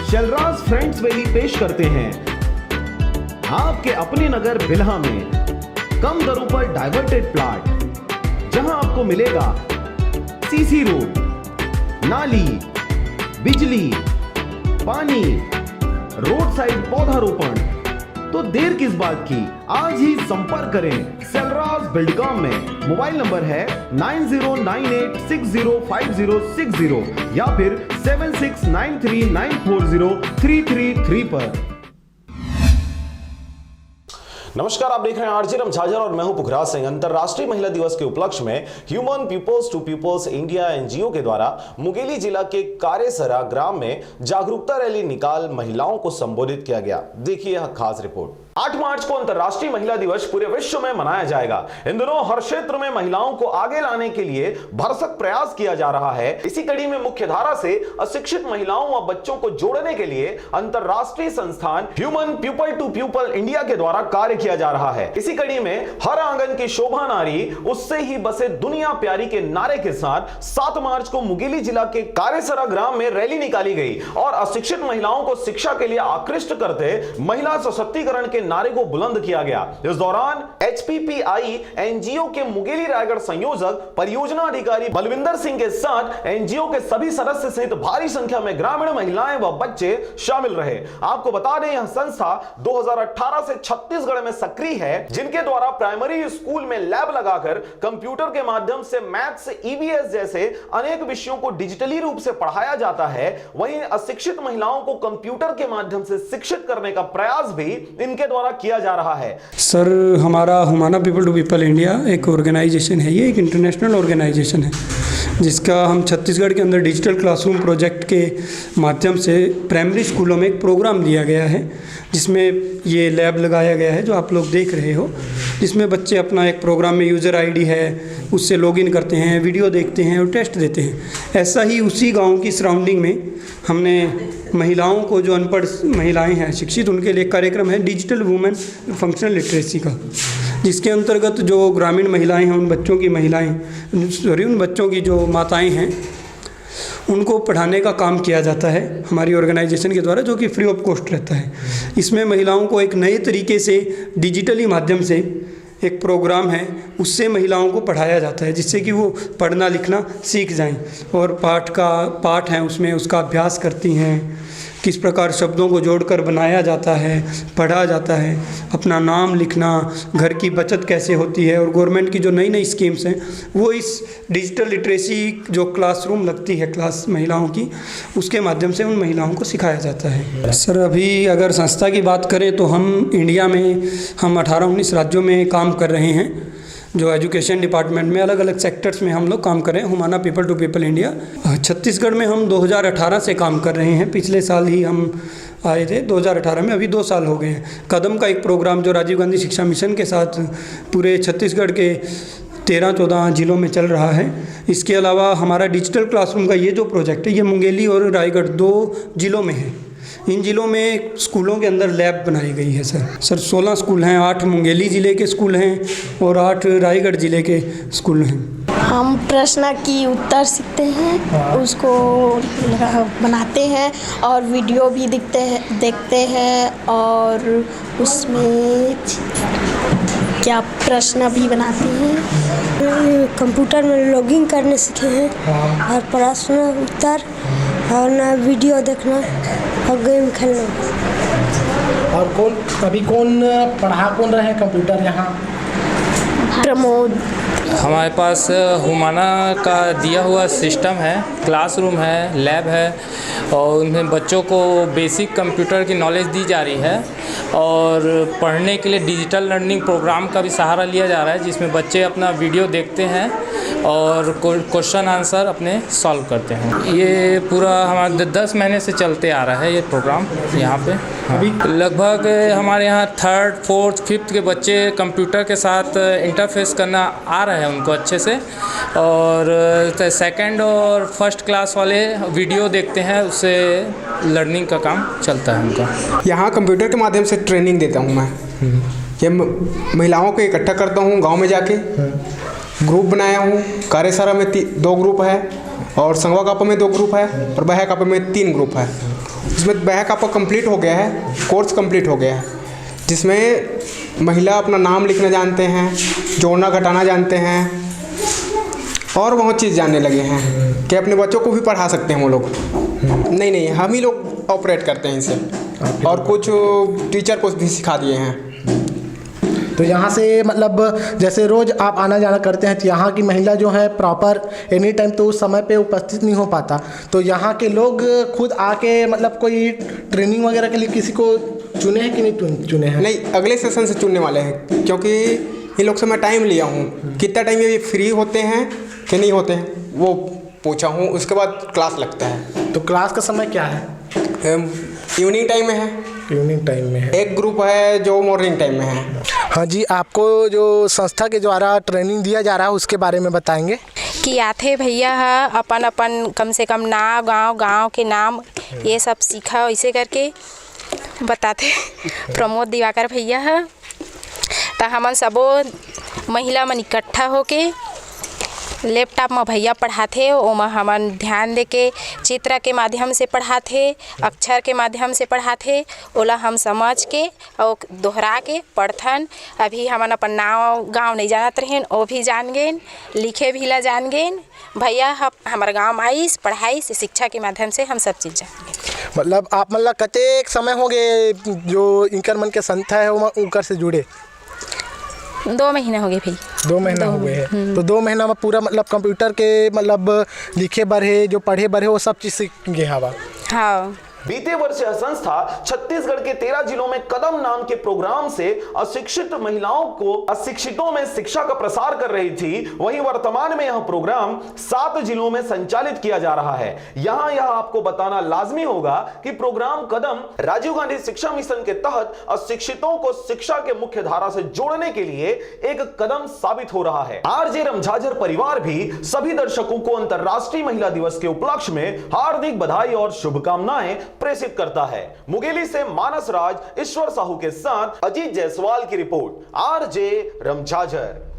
Shailraj friends valley पेश करते हैं आपके अपने नगर बिल्हा में कम दरों पर डाइवर्टेड प्लॉट, जहां आपको मिलेगा सीसी रोड, नाली, बिजली, पानी, रोड साइड पौधारोपण। तो देर किस बात की, आज ही संपर्क करें शैलराज बिल्डकॉम में। मोबाइल नंबर है 9098605060 या फिर 7693940333 पर। नमस्कार, आप देख रहे हैं आरजे रमझाझर और मैं हूं पुखराज सिंह। अंतर्राष्ट्रीय महिला दिवस के उपलक्ष्य में Human Peoples to Peoples India NGO के द्वारा मुंगेली जिला के कारेसरा ग्राम में जागरूकता रैली निकाल महिलाओं को संबोधित किया गया। देखिए यह खास रिपोर्ट। 8 मार्च को अंतर्राष्ट्रीय महिला दिवस पूरे विश्व में मनाया जाएगा। इन दिनों हर क्षेत्र में महिलाओं को आगे लाने के लिए भरसक प्रयास किया जा रहा है। इसी कड़ी में मुख्य धारा से अशिक्षित महिलाओं व बच्चों को जोड़ने के लिए अंतर्राष्ट्रीय संस्थान Human People to People India के द्वारा कार्य किया जा रहा है। इसी कड़ी में हर आंगन की शोभा नारी उससे ही बसे दुनिया प्यारी के नारे के साथ 7 मार्च को मुंगेली जिला के कारेसरा ग्राम में रैली निकाली गई और अशिक्षित महिलाओं को शिक्षा के लिए आकृष्ट करते महिला सशक्तिकरण के नारे को बुलंद किया गया। इस दौरान HPPI एनजीओ के मुंगेली रायगढ़ संयोजक परियोजना अधिकारी बलविंदर सिंह के साथ एनजीओ के सभी सदस्य सहित भारी संख्या में ग्रामीण महिलाएं व बच्चे शामिल रहे। आपको बता दें, यह संस्था 2018 से छत्तीसगढ़ में सक्रिय है, जिनके द्वारा प्राइमरी स्कूल में लैब लगाकर कंप्यूटर के माध्यम से मैथ्स, EVS जैसे अनेक विषयों को डिजिटली रूप से पढ़ाया जाता है। वहीं अशिक्षित महिलाओं को कंप्यूटर के माध्यम से शिक्षित करने का प्रयास भी इनके द्वारा किया जा रहा है। सर, हमारा Human People to People India एक ऑर्गेनाइजेशन है। ये एक इंटरनेशनल ऑर्गेनाइजेशन है जिसका हम छत्तीसगढ़ के अंदर डिजिटल क्लासरूम प्रोजेक्ट के माध्यम से प्राइमरी स्कूलों में एक प्रोग्राम दिया गया है, जिसमें ये लैब लगाया गया है जो आप लोग देख रहे हो, जिसमें बच्चे अपना एक प्रोग्राम में यूज़र ID है उससे लॉगिन करते हैं, वीडियो देखते हैं और टेस्ट देते हैं। ऐसा ही उसी गांव की सराउंडिंग में हमने महिलाओं को, जो अनपढ़ महिलाएं हैं शिक्षित, उनके लिए कार्यक्रम है डिजिटल वुमेन फंक्शनल लिटरेसी का, जिसके अंतर्गत जो ग्रामीण महिलाएं हैं, उन बच्चों की जो माताएं हैं उनको पढ़ाने का काम किया जाता है हमारी ऑर्गेनाइजेशन के द्वारा, जो कि फ्री ऑफ कॉस्ट रहता है। इसमें महिलाओं को एक नए तरीके से डिजिटली माध्यम से एक प्रोग्राम है, उससे महिलाओं को पढ़ाया जाता है, जिससे कि वो पढ़ना लिखना सीख जाएं और पाठ है उसमें उसका अभ्यास करती हैं, किस प्रकार शब्दों को जोड़कर बनाया जाता है, पढ़ा जाता है, अपना नाम लिखना, घर की बचत कैसे होती है, और गवर्नमेंट की जो नई नई स्कीम्स हैं वो इस डिजिटल लिटरेसी जो क्लासरूम लगती है क्लास महिलाओं की, उसके माध्यम से उन महिलाओं को सिखाया जाता है। सर, अभी अगर संस्था की बात करें तो हम इंडिया में 18-19 राज्यों में काम कर रहे हैं। जो एजुकेशन डिपार्टमेंट में अलग अलग सेक्टर्स में हम लोग काम कर रहे हैं। Human People to People India Chhattisgarh में हम 2018 से काम कर रहे हैं। पिछले साल ही हम आए थे 2018 में, अभी 2 साल हो गए हैं। कदम का एक प्रोग्राम जो राजीव गांधी शिक्षा मिशन के साथ पूरे छत्तीसगढ़ के 13-14 जिलों में चल रहा है। इसके अलावा हमारा डिजिटल क्लासरूम का ये जो प्रोजेक्ट है, ये मुंगेली और रायगढ़ 2 जिलों में है। इन जिलों में स्कूलों के अंदर लैब बनाई गई है। सर 16 स्कूल हैं, 8 मुंगेली ज़िले के स्कूल हैं और 8 रायगढ़ ज़िले के स्कूल हैं। हम प्रश्न की उत्तर सीखते हैं, उसको बनाते हैं और वीडियो भी देखते हैं और उसमें क्या प्रश्न भी बनाते हैं। कंप्यूटर में लॉगिन करने सीखे हैं और प्रश्न उत्तर और ना वीडियो देखना और गेम खेलना। और अभी कौन रहे हैं कंप्यूटर यहाँ? प्रमोद। हमारे पास हुमाना का दिया हुआ सिस्टम है, क्लासरूम है, लैब है और उनमें बच्चों को बेसिक कंप्यूटर की नॉलेज दी जा रही है और पढ़ने के लिए डिजिटल लर्निंग प्रोग्राम का भी सहारा लिया जा रहा है, जिसमें बच्चे अपना वीडियो देखते हैं और क्वेश्चन आंसर अपने सॉल्व करते हैं। ये पूरा हमारे 10 महीने से चलते आ रहा है ये प्रोग्राम यहाँ पे। अभी लगभग हमारे यहाँ 3rd, 4th, 5th के बच्चे कंप्यूटर के साथ इंटरफेस करना आ रहा है उनको अच्छे से, और 2nd और 1st क्लास वाले वीडियो देखते हैं, उससे लर्निंग का काम चलता है उनका। यहाँ कंप्यूटर के माध्यम से ट्रेनिंग देता हूँ मैं। ये महिलाओं को इकट्ठा करता हूँ गांव में जाके, ग्रुप बनाया हूँ। कारेसरा में 2 ग्रुप है और संगवा कापा में 2 ग्रुप है और बहा कापा में 3 ग्रुप है। जिसमें बैक आपका कंप्लीट हो गया है, कोर्स कंप्लीट हो गया है, जिसमें महिला अपना नाम लिखना जानते हैं, जोड़ना घटाना जानते हैं और बहुत चीज़ जानने लगे हैं कि अपने बच्चों को भी पढ़ा सकते हैं वो लोग। नहीं, हम ही लोग ऑपरेट करते हैं इसे और कुछ टीचर को भी सिखा दिए हैं। तो यहाँ से मतलब जैसे रोज़ आप आना जाना करते हैं तो यहाँ की महिला जो है प्रॉपर एनी टाइम तो उस समय पे उपस्थित नहीं हो पाता, तो यहाँ के लोग खुद आके मतलब कोई ट्रेनिंग वगैरह के लिए किसी को चुने हैं कि नहीं चुने हैं? नहीं, अगले सेशन से चुनने वाले हैं, क्योंकि ये लोग से मैं टाइम लिया हूँ, कितना टाइम ये फ्री होते हैं कि नहीं होते हैं वो पूछा हूँ, उसके बाद क्लास लगता है। तो क्लास का समय क्या है? इवनिंग टाइम में है। इवनिंग टाइम में है। एक ग्रुप है जो मॉर्निंग टाइम में है। हाँ जी, आपको जो संस्था के द्वारा ट्रेनिंग दिया जा रहा है उसके बारे में बताएंगे कि आथे भैया है अपन कम से कम नाम गांव के नाम ये सब सीखा, इसे करके बताते। प्रमोद दिवाकर भैया है, तो हमन सबो महिला मन इकट्ठा होके लैपटॉप में भैया पढ़ाते, ओमा हमन ध्यान देके चित्र के माध्यम से पढ़ाते, अक्षर के माध्यम से पढ़ाते, ओला हम समझ के और दोहरा के पढ़थन। अभी हमन अपन नाव गांव नहीं जानत रहें, वो भी जान गए, लिखे भी ला जान गए। भैया हमारे गांव में आइस पढ़ाई से शिक्षा के माध्यम से हम सब चीज़ जान गए। मतलब आप मतलब कतेक समय हो गए जो इनकर मन के संस्था है वो उनकर से जुड़े? 2 महीने हो गए भाई। 2 महीना हो गए हैं। तो 2 महीना में पूरा मतलब कंप्यूटर के मतलब लिखे बढ़े जो पढ़े बढ़े वो सब चीज़ सीख गए हवा? हाँ। बीते वर्ष यह संस्था छत्तीसगढ़ के 13 जिलों में कदम नाम के प्रोग्राम से अशिक्षित महिलाओं को अशिक्षितों में शिक्षा का प्रसार कर रही थी। वहीं वर्तमान में यह प्रोग्राम 7 जिलों में संचालित किया जा रहा है। यहां यह आपको बताना लाजमी होगा कि प्रोग्राम कदम राजीव गांधी शिक्षा मिशन के तहत अशिक्षितों को शिक्षा के मुख्य धारा से जोड़ने के लिए एक कदम साबित हो रहा है। आरजे रमझाझर परिवार भी सभी दर्शकों को अंतर्राष्ट्रीय महिला दिवस के उपलक्ष्य में हार्दिक बधाई और शुभकामनाएं प्रेषित करता है। मुंगेली से मानस राज, ईश्वर साहू के साथ अजीत जायसवाल की रिपोर्ट, आरजे रमझाझर।